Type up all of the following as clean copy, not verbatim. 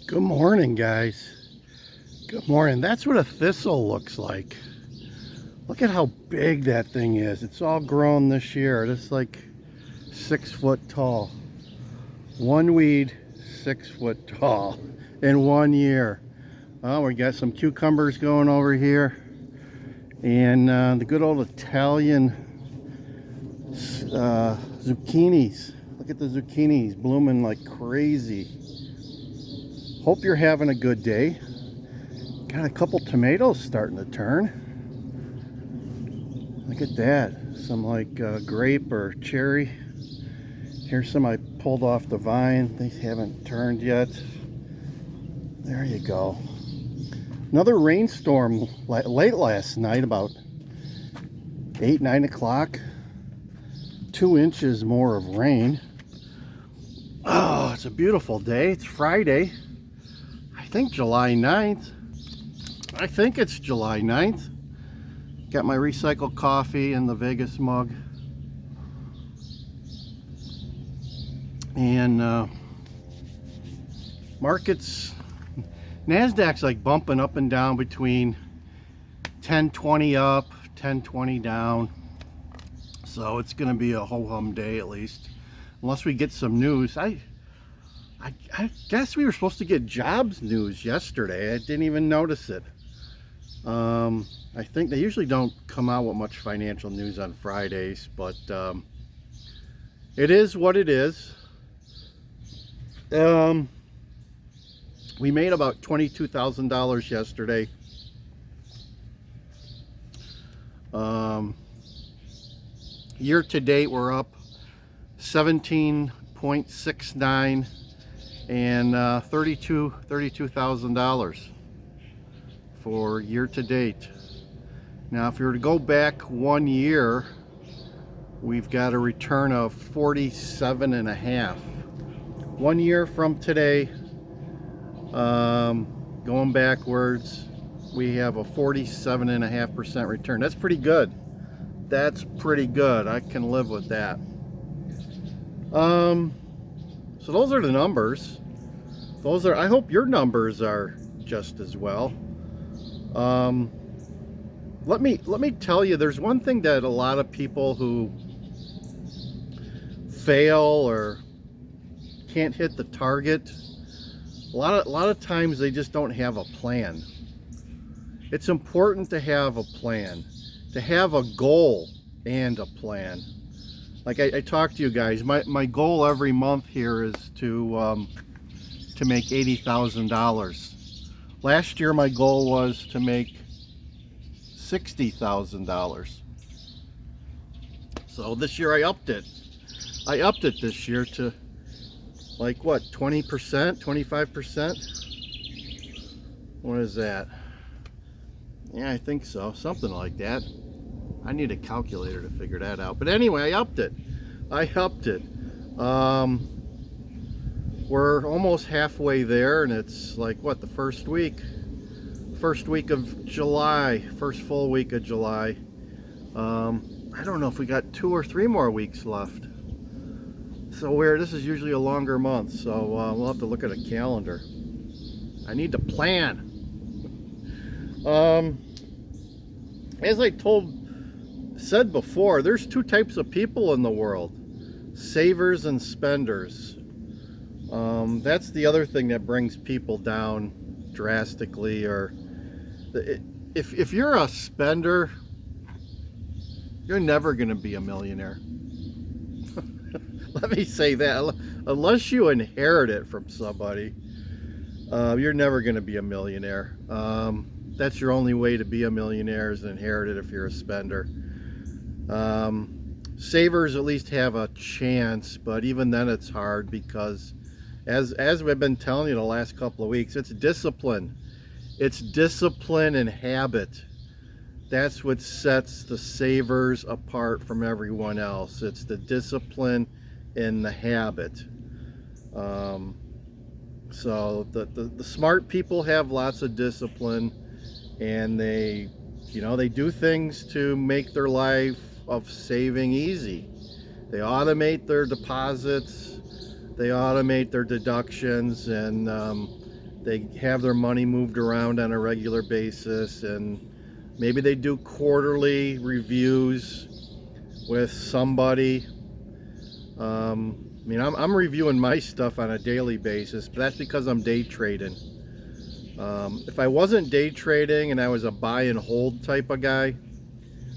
Good morning, guys. Good morning. That's what a thistle looks like. Look at how big that thing is. It's all grown this year. It's like 6 foot tall. One weed, 6 foot tall in 1 year. Oh, we got some cucumbers going over here. And the good old Italian zucchinis. Look at the zucchinis blooming like crazy. Hope you're having a good day. Got a couple tomatoes starting to turn. Look at that. Some like grape or cherry. Here's some I pulled off the vine. They haven't turned yet. There you go. Another rainstorm late last night, about 8, 9 o'clock. 2 inches more of rain. Oh, it's a beautiful day. It's Friday. I think July 9th. I think it's July 9th. Got my recycled coffee in the Vegas mug. And markets, NASDAQ's like bumping up and down between 1020 up, 1020 down. So it's going to be a ho-hum day at least. Unless we get some news. I guess we were supposed to get jobs news yesterday. I didn't even notice it. I think they usually don't come out with much financial news on Fridays, but it is what it is. We made about $22,000 yesterday. Year to date, we're up 17.69 and $32,000 for year to date. Now, if you were to go back 1 year, we've got a return of 47.5. 1 year from today, going backwards, we have a 47.5% return. That's pretty good. That's pretty good. I can live with that. So those are the numbers. I hope your numbers are just as well. Let me tell you, there's one thing that a lot of people who fail or can't hit the target, a lot of times they just don't have a plan. It's important to have a plan, to have a goal and a plan. Like I talked to you guys, my goal every month here is to make $80,000. Last year my goal was to make $60,000. So this year I upped it. I upped it this year to like what, 20%, 25%? What is that? Yeah, I think so, something like that. I need a calculator to figure that out. But anyway, I upped it. We're almost halfway there, and it's like what, the first week of July, first full week of July. I don't know if we got 2 or 3 more weeks left. So this is usually a longer month, so we'll have to look at a calendar. I need to plan. As I said before, there's 2 types of people in the world: savers and spenders. That's the other thing that brings people down drastically. Or if you're a spender, you're never going to be a millionaire. Let me say that. Unless you inherit it from somebody, you're never going to be a millionaire. That's your only way to be a millionaire, is inherit it if you're a spender. Savers at least have a chance, but even then it's hard, because as we've been telling you the last couple of weeks, it's discipline. It's discipline and habit. That's what sets the savers apart from everyone else. It's the discipline and the habit. So the smart people have lots of discipline, and they do things to make their life of saving easy. They automate their deposits, they automate their deductions, and they have their money moved around on a regular basis, and maybe they do quarterly reviews with somebody. I mean, I'm reviewing my stuff on a daily basis, but that's because I'm day trading. If I wasn't day trading and I was a buy and hold type of guy,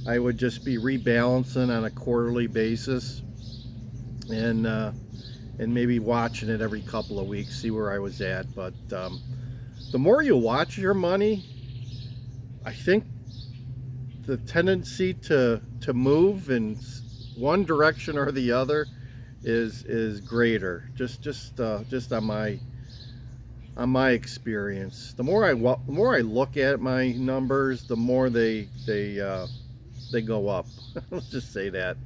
I would just be rebalancing on a quarterly basis, and maybe watching it every couple of weeks, see where I was at. But the more you watch your money, I think the tendency to move in one direction or the other is greater. Just on my experience. The more I look at my numbers, the more they go up. Let's just say that.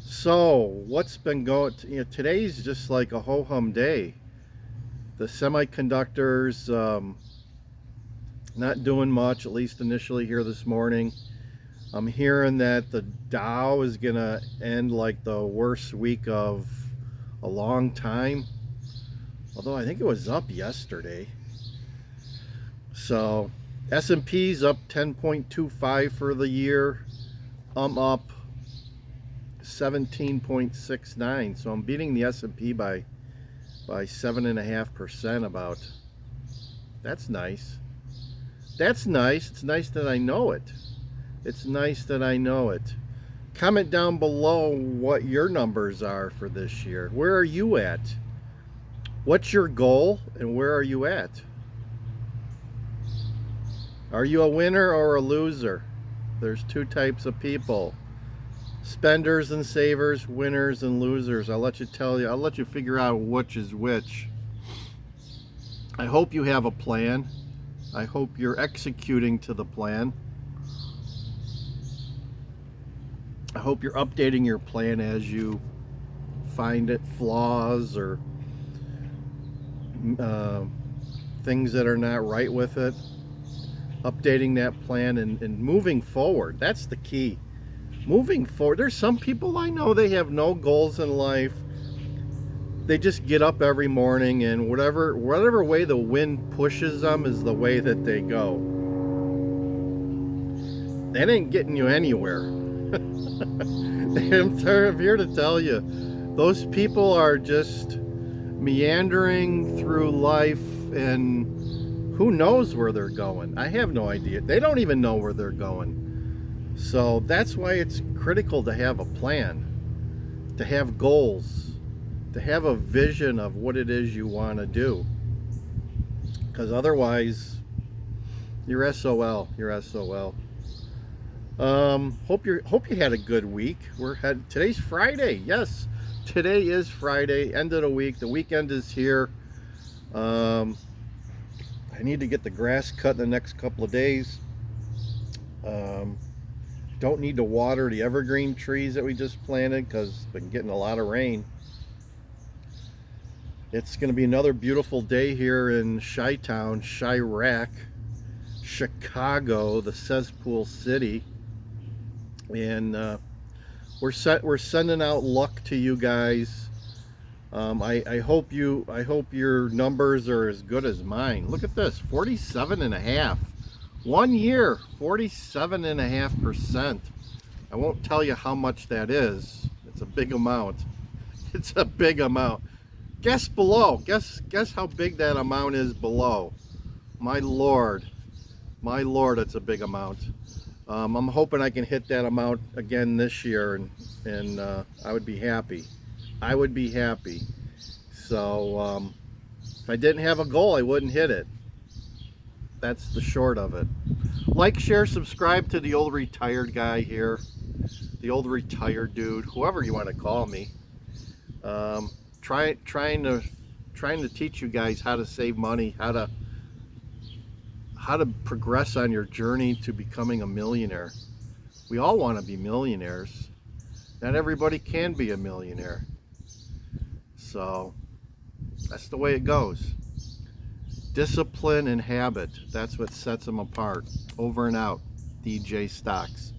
So what's been going? Today's just like a ho-hum day. The semiconductors not doing much, at least initially here this morning. I'm hearing that the Dow is gonna end like the worst week of a long time, although I think it was up yesterday. So S&P's up 10.25 for the year. I'm up 17.69, so I'm beating the S&P by 7.5% about. That's nice. That's nice. It's nice that I know it. It's nice that I know it. Comment down below what your numbers are for this year. Where are you at? What's your goal and where are you at? Are you a winner or a loser? There's two types of people. Spenders and savers, winners and losers. I'll let you figure out which is which. I hope you have a plan. I hope you're executing to the plan. I hope you're updating your plan as you find it flaws or things that are not right with it. Updating that plan and moving forward. That's the key. Moving forward. There's some people I know, they have no goals in life. They just get up every morning and whatever way the wind pushes them is the way that they go. That ain't getting you anywhere. I'm here to tell you, those people are just meandering through life, and who knows where they're going. I have no idea. They don't even know where they're going. So that's why it's critical to have a plan, to have goals, to have a vision of what it is you want to do. Because otherwise, you're SOL. You're SOL. Hope you had a good week. Today's Friday. Yes, today is Friday. End of the week. The weekend is here. I need to get the grass cut in the next couple of days. Don't need to water the evergreen trees that we just planted because it's been getting a lot of rain. It's going to be another beautiful day here in Chi-Town, Chirac, Chicago, the cesspool city. And we're sending out luck to you guys. I hope your numbers are as good as mine. Look at this, 47.5. 1 year, 47.5%. I won't tell you how much that is. It's a big amount. It's a big amount. Guess below. Guess how big that amount is below. My Lord, it's a big amount. I'm hoping I can hit that amount again this year, and I would be happy. I would be happy. So if I didn't have a goal, I wouldn't hit it. That's the short of it. Like, share, subscribe to the old retired guy here, the old retired dude, whoever you want to call me. Trying to teach you guys how to save money, how to progress on your journey to becoming a millionaire. We all want to be millionaires. Not everybody can be a millionaire. So that's the way it goes. Discipline and habit, that's what sets them apart. Over and out. DJ Stocks.